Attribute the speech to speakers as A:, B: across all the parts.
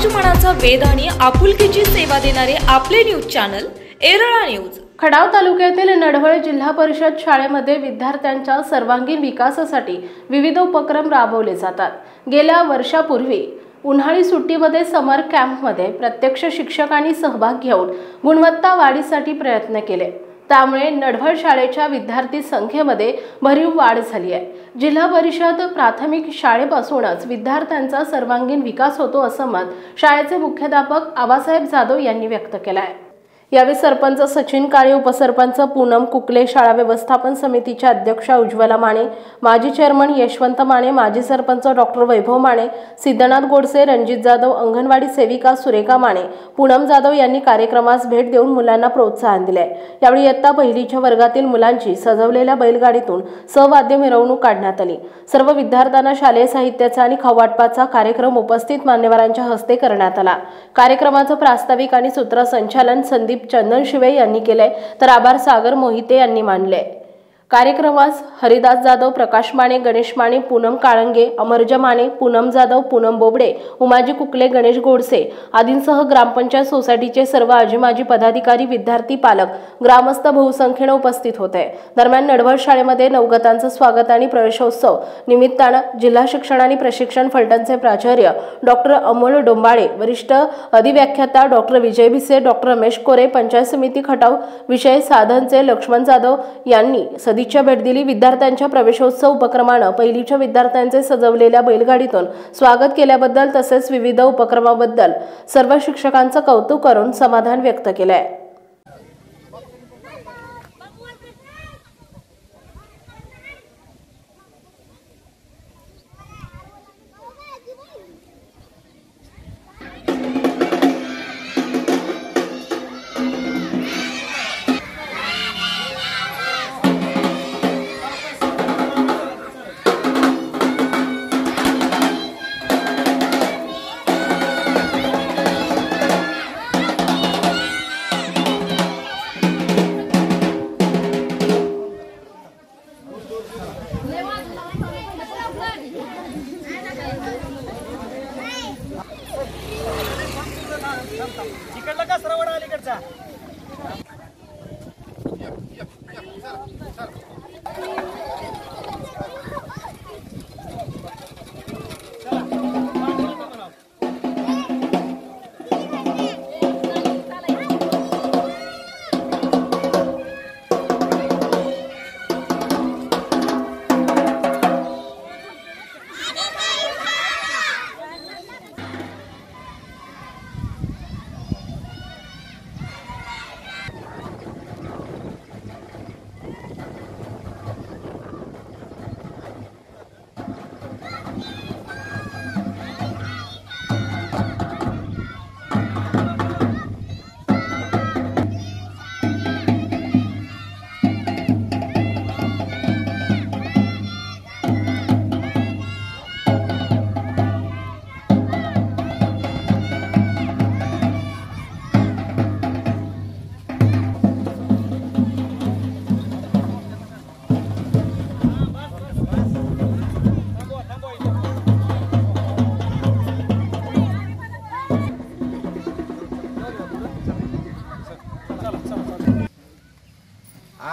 A: मराठमोळ्याचा वेध आणि आपुलकीची सेवा देणारे आपले न्यूज चॅनल एरळा न्यूज।
B: खडाव तालुक्यातील नडवळ जिल्हा परिषद शाळेमध्ये विद्यार्थ्यांच्या सर्वांगीण विकासासाठी विविध उपक्रम राबवले जातात। गेल्या वर्षापूर्वी उन्हाळी सुट्टीमध्ये समर कॅम्पमध्ये प्रत्यक्ष शिक्षकांनी सहभाग घेऊन गुणवत्ता वाढीसाठी प्रयत्न केले। त्यामुळे नडवळ शाळेच्या विद्यार्थी संख्येमध्ये भरीव वाढ झाली आहे। जिल्हा परिषद प्राथमिक शाळेपासूनच विद्यार्थ्यांचा सर्वांगीण विकास होतो असं मत शाळेचे मुख्याध्यापक आबासाहेब जाधव यांनी व्यक्त केलं आहे। यावेळी सरपंच सचिन काळे, उपसरपंच पूनम कुकले, शाळा व्यवस्थापन समितीच्या अध्यक्षा उज्ज्वला माने, माजी चेअरमन यशवंत माने, माजी सरपंच डॉक्टर वैभव माने, सिद्धनाथ गोडसे, रणजित जाधव, अंगणवाडी सेविका सुरेखा माने, पूनम जाधव यांनी कार्यक्रमास भेट देऊन मुलांना प्रोत्साहन दिले। यावेळी इयत्ता पहिलीच्या वर्गातील मुलांची सजवलेल्या बैलगाडीतून सहवाद्य मिरवणूक काढण्यात आली। सर्व विद्यार्थ्यांना शालेय साहित्याचा आणि खाऊवाटपाचा कार्यक्रम उपस्थित मान्यवरांच्या हस्ते करण्यात आला। कार्यक्रमाचं प्रास्ताविक आणि सूत्रसंचालन संदीप चंदन शिवे यांनी केले, तर आभार सागर मोहिते यांनी मानले। कार्यक्रमास हरिदास जाधव, प्रकाश माने, गणेश माने, पूनम काळंगे, अमरज माने, पूनम जाधव, पूनम बोबडे, उमाजी कुकले, गणेश गोडसे आदींसह ग्रामपंचायत सोसायटीचे सर्व आजी-माजी पदाधिकारी, विद्यार्थी, पालक, ग्रामस्थ बहुसंख्येने उपस्थित होते। दरम्यान नडवळ शाळेमध्ये नवगतांचं स्वागत आणि प्रवेशोत्सव निमित्तानं जिल्हा शिक्षण आणि प्रशिक्षण फलटणचे प्राचार्य डॉक्टर अमोल डोंबाळे, वरिष्ठ अधिव्याख्याता डॉक्टर विजय भिसे, डॉक्टर रमेश कोरे, पंचायत समिती खटाव विषय साधनचे लक्ष्मण जाधव यांनी सदिच्छा भेट दिली। विद्यार्थ्यांच्या प्रवेशोत्सव उपक्रमानं पहिलीच्या विद्यार्थ्यांचे सजवलेल्या बैलगाडीतून स्वागत केल्याबद्दल तसेच विविध उपक्रमाबद्दल सर्व शिक्षकांचं कौतुक करून समाधान व्यक्त केलंय।
C: इकडला का सरवड अलीकडचा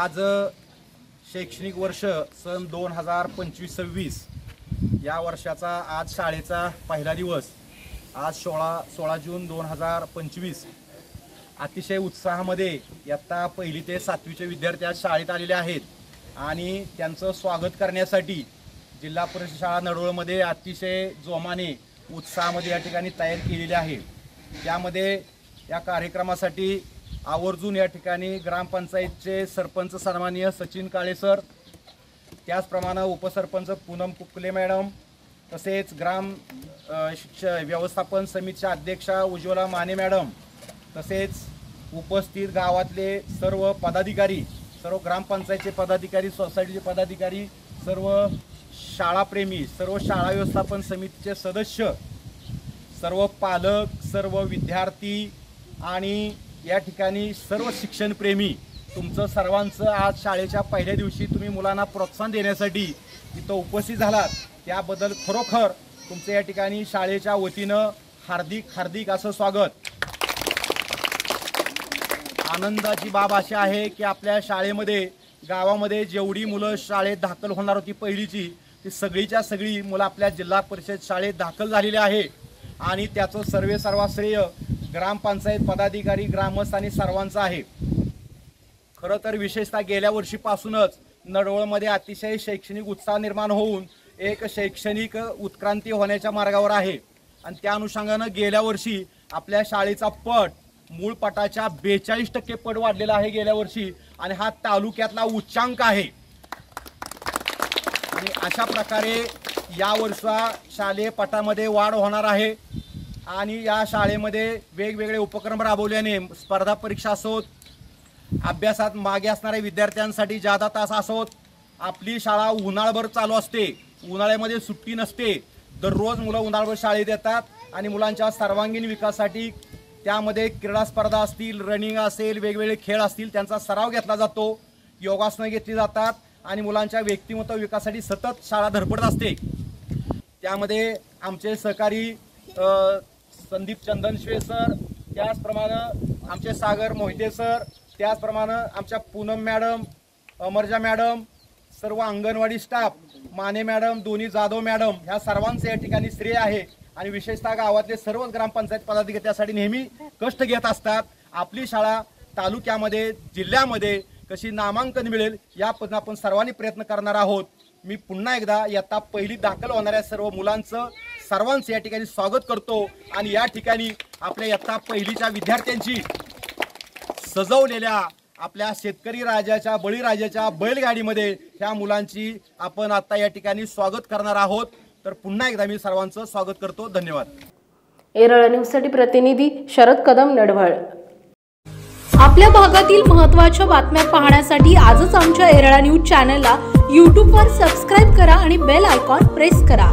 C: आज शैक्षणिक वर्ष सन 2025-26 या वर्षाचा आज शाळेचा पहिला दिवस। आज 16 जून 2025 अतिशय उत्साहामध्ये इयत्ता पहिली ते 7वीचे विद्यार्थी आज शाळेत आलेले आहेत आणि त्यांचं स्वागत करण्यासाठी जिल्हा परिषद शाळा नडवळमध्ये अतिशय जोमाने उत्साहामध्ये या ठिकाणी तयारी केलेली आहे। त्यामध्ये या कार्यक्रमासाठी आवर्जून या ठिकाणी ग्रामपंचायतचे सरपंच सन्माननीय सचिन काळे सर, त्याचप्रमाणे उपसरपंच पूनम कुकले मॅडम, तसेच ग्राम व्यवस्थापन समितीच्या अध्यक्षा उज्ज्वला माने मॅडम, तसेच उपस्थित गावातले सर्व पदाधिकारी, सर्व ग्रामपंचायतचे पदाधिकारी, सोसायटीचे पदाधिकारी, सर्व शाळाप्रेमी, सर्व शाळा व्यवस्थापन समितीचे सदस्य, सर्व पालक, सर्व विद्यार्थी आणि या ठिकाणी सर्व शिक्षणप्रेमी, तुमचं सर्वांचं आज शाळेच्या पहिल्या दिवशी तुम्ही मुलांना प्रोत्साहन देण्यासाठी इथं उपस्थित झालात त्याबद्दल खरोखर तुमचं या ठिकाणी शाळेच्या वतीनं हार्दिक असं स्वागत। आनंदाची बाब अशी आहे की आपल्या शाळेमध्ये गावामध्ये जेवढी मुलं शाळेत दाखल होणार होती पहिलीची ती सगळीच्या सगळी मुलं आपल्या जिल्हा परिषद शाळेत दाखल झालेली आहे आणि त्याचं सर्व श्रेय ग्रामपंचायत पदाधिकारी ग्रामस्थ आणि सर्वांचं आहे। खरं तर विशेषतः गेल्या वर्षीपासूनच नडवळमध्ये अतिशय शैक्षणिक उत्साह निर्माण होऊन एक शैक्षणिक उत्क्रांती होण्याच्या मार्गावर आहे आणि त्या अनुषंगानं गेल्या वर्षी आपल्या शाळेचा पट मूळ पटाच्या 42% पट वाढलेला आहे गेल्या वर्षी आणि हा तालुक्यातला उच्चांक आहे। आणि अशा प्रकारे या वर्षा शालेय पटामध्ये वाढ होणार आहे आणि या शाळेमध्ये वेगवेगळे उपक्रम राबवल्याने स्पर्धा परीक्षा असोत, अभ्यासात मागे असणाऱ्या विद्यार्थ्यांसाठी जादा तास असोत, आपली शाळा उन्हाळभर चालू असते, उन्हाळ्यामध्ये सुट्टी नसते, दररोज मुलं उन्हाळभर शाळेत येतात आणि मुलांच्या सर्वांगीण विकासासाठी त्यामध्ये क्रीडा स्पर्धा असतील, रनिंग असेल, वेगवेगळे खेळ असतील त्यांचा सराव घेतला जातो, योगासनं घेतली जातात आणि मुलांच्या व्यक्तिमत्व विकासासाठी सतत शाळा धडपडत असते। त्यामध्ये आमचे सहकारी संदीप चंदनशिवे सर, त्याचप्रमाणे आमचे सागर मोहिते सर, त्याचप्रमाणे आमच्या पूनम मॅडम, अमरजा मॅडम, सर्व अंगणवाडी स्टाफ, माने मॅडम, दोन्ही जाधव मॅडम ह्या सर्वांचे या ठिकाणी श्रेय आहे आणि विशेषतः गावातले सर्व ग्रामपंचायत पदाधिकारी त्यासाठी नेहमी कष्ट घेत असतात। आपली शाळा तालुक्यामध्ये जिल्ह्यामध्ये कशी नामांकन मिळेल यापासून आपण सर्वांनी प्रयत्न करणार आहोत। मी पुन्हा एकदा इयत्ता पहिली दाखल होणाऱ्या सर्व मुलांचं सर्वांचं या ठिकाणी स्वागत करतो आणि या ठिकाणी आपल्या इयत्ता पहिलीच्या विद्यार्थ्यांची सजवलेल्या आपल्या शेतकरी राजाच्या बळीराजाच्या बैलगाडीमध्ये ह्या मुलांची आपण आता या ठिकाणी स्वागत करणार आहोत। तर पुन्हा एकदा मी सर्वांचं स्वागत करतो। धन्यवाद।
B: एरळ न्यूजसाठी प्रतिनिधी शरद कदम, नडवळ।
A: आपल्या भागातील महत्त्वाच्या बातम्या पाहण्यासाठी आजच आमच्या एरळा न्यूज चॅनलला YouTube वर सबस्क्राईब करा आणि बेल आयकॉन प्रेस करा।